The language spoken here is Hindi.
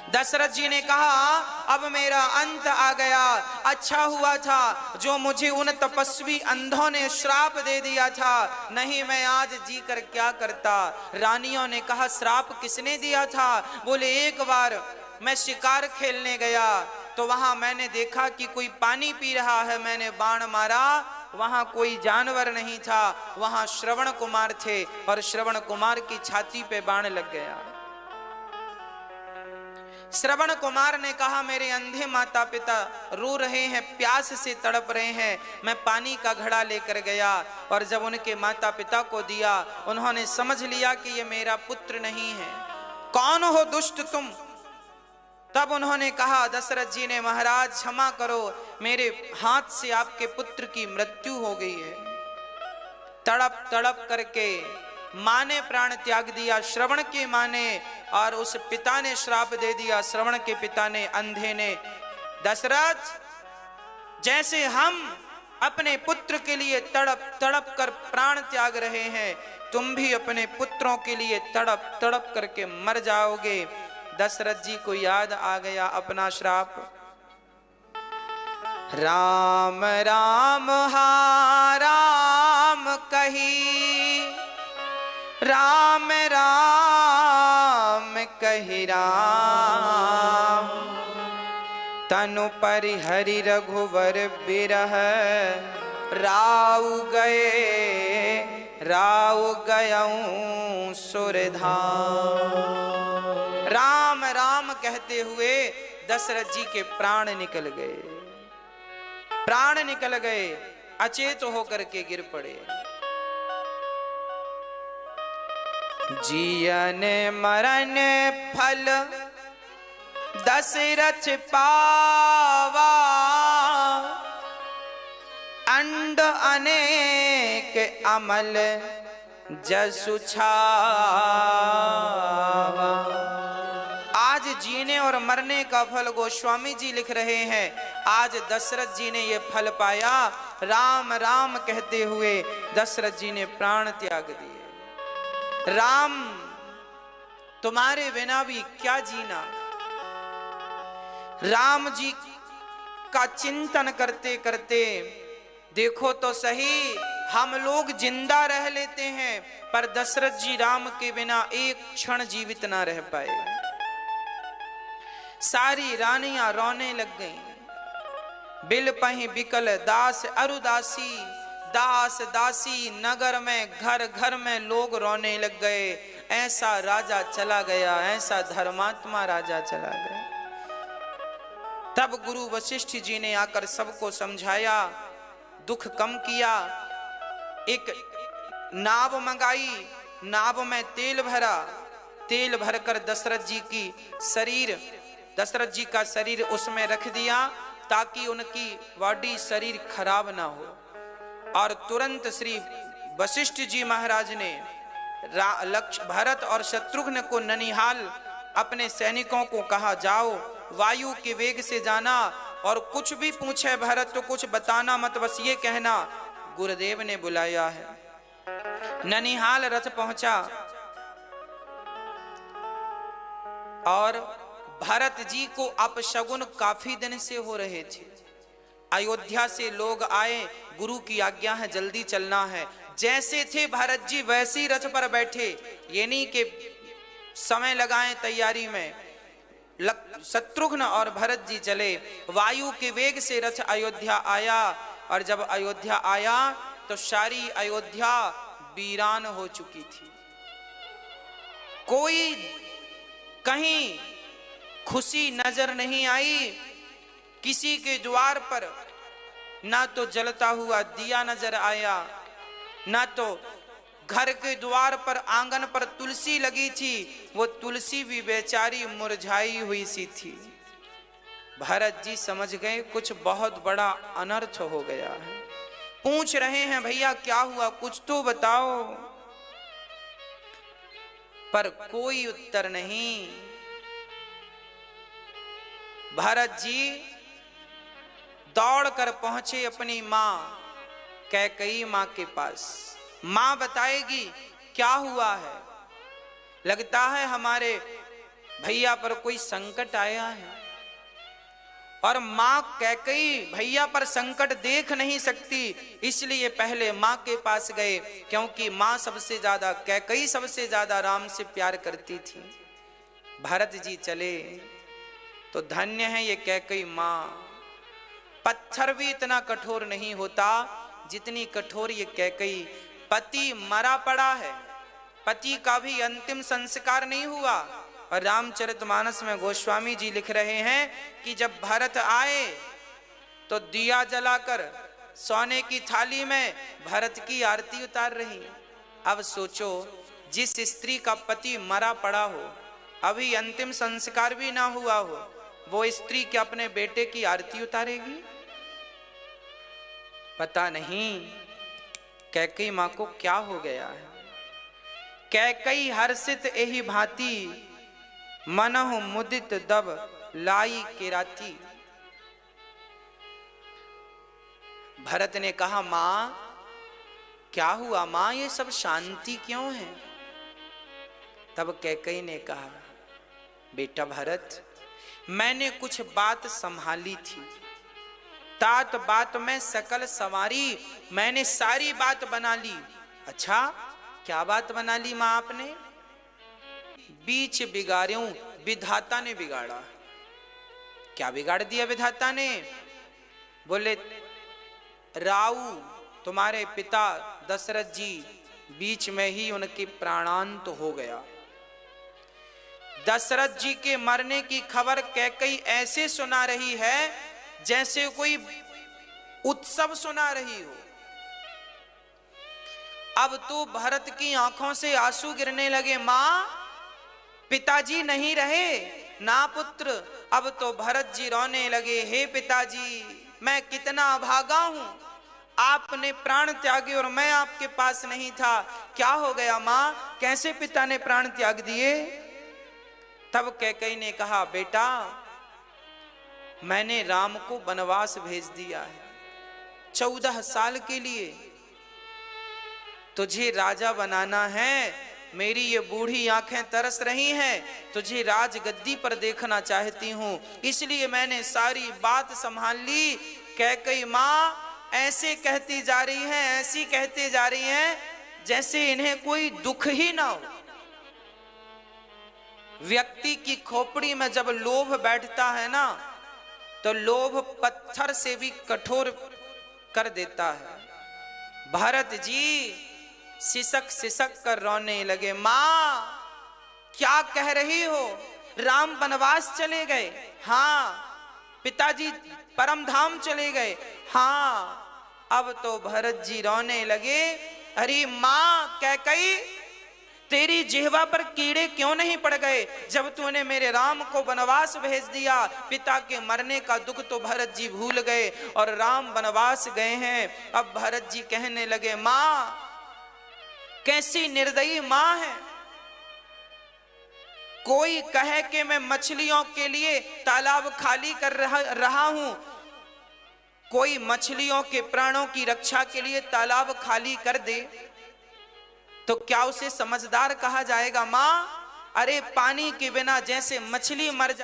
दशरथ जी ने कहा अब मेरा अंत आ गया। अच्छा हुआ था जो मुझे उन तपस्वी अंधों ने श्राप दे दिया था, नहीं मैं आज जी कर क्या करता। रानियों ने कहा श्राप किसने दिया था? बोले एक बार मैं शिकार खेलने गया तो वहां मैंने देखा कि कोई पानी पी रहा है, मैंने बाण मारा, वहां कोई जानवर नहीं था, वहां श्रवण कुमार थे और श्रवण कुमार की छाती पे बाण लग गया। श्रवण कुमार ने कहा मेरे अंधे माता पिता रो रहे हैं, प्यास से तड़प रहे हैं, मैं पानी का घड़ा लेकर गया और जब उनके माता पिता को दिया उन्होंने समझ लिया कि ये मेरा पुत्र नहीं है, कौन हो दुष्ट तुम? तब उन्होंने कहा दशरथ जी ने महाराज क्षमा करो, मेरे हाथ से आपके पुत्र की मृत्यु हो गई है। तड़प तड़प करके मां ने प्राण त्याग दिया, श्रवण की मां ने, और उस पिता ने श्राप दे दिया, श्रवण के पिता ने, अंधे ने। दशरथ जैसे हम अपने पुत्र के लिए तड़प तड़प कर प्राण त्याग रहे हैं, तुम भी अपने पुत्रों के लिए तड़प तड़प करके मर जाओगे। दशरथ जी को याद आ गया अपना श्राप। राम राम हा राम कही, राम राम कही राम, तनु परिहरि रघुवर बिरह, राउ गयऊं सुरधाम। राम राम कहते हुए दशरथ जी के प्राण निकल गए, प्राण निकल गए, अचेत होकर के गिर पड़े। जियन मरण फल दशरथ पावा, अंड अनेक अमल जसु छावा। आज जीने और मरने का फल गोस्वामी जी लिख रहे हैं, आज दशरथ जी ने यह फल पाया। राम राम कहते हुए दशरथ जी ने प्राण त्याग दिए। राम तुम्हारे बिना भी क्या जीना। राम जी का चिंतन करते करते देखो तो सही, हम लोग जिंदा रह लेते हैं पर दशरथ जी राम के बिना एक क्षण जीवित ना रह पाए। सारी रानियां रोने लग गईं। बिल पही बिकल दास अरुदासी, दास दासी नगर में घर घर में लोग रोने लग गए। ऐसा राजा चला गया, ऐसा धर्मात्मा राजा चला गया। तब गुरु वशिष्ठ जी ने आकर सबको समझाया, दुख कम किया। एक नाव मंगाई, नाव में तेल भरा, तेल भरकर दशरथ जी का शरीर उसमें रख दिया ताकि उनकी बॉडी शरीर खराब ना हो। और तुरंत श्री वशिष्ठ जी महाराज ने भरत और शत्रुघ्न को ननिहाल अपने सैनिकों को कहा, जाओ वायु के वेग से जाना और कुछ भी पूछे भरत तो कुछ बताना मत, बस ये कहना गुरुदेव ने बुलाया है। ननिहाल रथ पहुंचा और भरत जी को अपशगुन काफी दिन से हो रहे थे। अयोध्या से लोग आए, गुरु की आज्ञा है जल्दी चलना है। जैसे थे भरत जी वैसे ही रथ पर बैठे, ये नहीं कि समय लगाएं तैयारी में। शत्रुघ्न और भरत जी चले, वायु के वेग से रथ अयोध्या आया और जब अयोध्या आया तो सारी अयोध्या वीरान हो चुकी थी। कोई कहीं खुशी नजर नहीं आई। किसी के द्वार पर ना तो जलता हुआ दिया नजर आया, ना तो घर के द्वार पर आंगन पर तुलसी लगी थी, वो तुलसी भी बेचारी मुरझाई हुई सी थी। भरत जी समझ गए कुछ बहुत बड़ा अनर्थ हो गया है। पूछ रहे हैं भैया क्या हुआ, कुछ तो बताओ, पर कोई उत्तर नहीं। भरत जी दौड़कर पहुंचे अपनी मां कैकेयी मां के पास। मां बताएगी क्या हुआ है। लगता है हमारे भैया पर कोई संकट आया है। और मां कैकई भैया पर संकट देख नहीं सकती, इसलिए पहले मां के पास गए, क्योंकि मां सबसे ज्यादा, कैकई सबसे ज्यादा राम से प्यार करती थी। भरत जी चले तो धन्य है ये कैकई मां। पत्थर भी इतना कठोर नहीं होता जितनी कठोर ये कैकई। पति मरा पड़ा है, पति का भी अंतिम संस्कार नहीं हुआ। और रामचरितमानस में गोस्वामी जी लिख रहे हैं कि जब भरत आए तो दिया जलाकर सोने की थाली में भरत की आरती उतार रही। अब सोचो, जिस स्त्री का पति मरा पड़ा हो, अभी अंतिम संस्कार भी ना हुआ हो, वो स्त्री क्या अपने बेटे की आरती उतारेगी? पता नहीं कैकई मां को क्या हो गया है। कैकई हर्षित एहि भांति, मनहु मुदित दब लाई केराती। भरत ने कहा, मां क्या हुआ मां, ये सब शांति क्यों है? तब कैकई ने कहा, बेटा भरत, मैंने कुछ बात संभाली थी, तात बात में सकल सवारी, मैंने सारी बात बना ली। अच्छा, क्या बात बना ली मां आपने? बीच बिगाड़ूं, विधाता ने बिगाड़ा। क्या बिगाड़ दिया विधाता ने? बोले, राऊ तुम्हारे पिता दशरथ जी बीच में ही उनके प्राणांत हो गया। दशरथ जी के मरने की खबर कैकई ऐसे सुना रही है जैसे कोई उत्सव सुना रही हो। अब तो भरत की आंखों से आंसू गिरने लगे। मां, पिताजी नहीं रहे ना पुत्र। अब तो भरत जी रोने लगे, हे पिताजी, मैं कितना अभागा हूं, आपने प्राण त्यागे और मैं आपके पास नहीं था। क्या हो गया मां, कैसे पिता ने प्राण त्याग दिए? तब कैकई ने कहा, बेटा मैंने राम को वनवास भेज दिया है 14 साल के लिए। तुझे राजा बनाना है, मेरी ये बूढ़ी आंखें तरस रही हैं, तुझे राजगद्दी पर देखना चाहती हूं, इसलिए मैंने सारी बात संभाल ली। कैकई मां ऐसे कहती जा रही हैं, ऐसी कहती जा रही हैं जैसे इन्हें कोई दुख ही ना हो। व्यक्ति की खोपड़ी में जब लोभ बैठता है ना, तो लोभ पत्थर से भी कठोर कर देता है। भरत जी सिसक सिसक कर रोने लगे। मां क्या कह रही हो, राम वनवास चले गए? हाँ। पिताजी परम धाम चले गए? हाँ। अब तो भरत जी रोने लगे। अरे मां कैकई, तेरी जिह्वा पर कीड़े क्यों नहीं पड़ गए जब तूने मेरे राम को वनवास भेज दिया? पिता के मरने का दुख तो भरत जी भूल गए और राम वनवास गए हैं। अब भरत जी कहने लगे, मां कैसी निर्दयी मां है। कोई कहे कि मैं मछलियों के लिए तालाब खाली कर रहा हूं, कोई मछलियों के प्राणों की रक्षा के लिए तालाब खाली कर दे, तो क्या उसे समझदार कहा जाएगा? मां, अरे पानी के बिना जैसे मछली मर जाए